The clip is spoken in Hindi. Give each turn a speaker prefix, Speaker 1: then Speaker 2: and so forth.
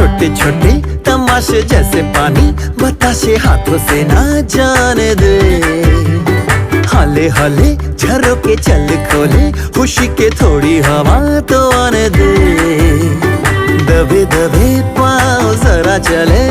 Speaker 1: छोटे छोटे तमाशे जैसे पानी बताशे हाथों से ना जाने दे। हाले हाले झरोके चल खोले, खुशी के थोड़ी हवा तो आने दे। दबे दबे पाँव जरा चले,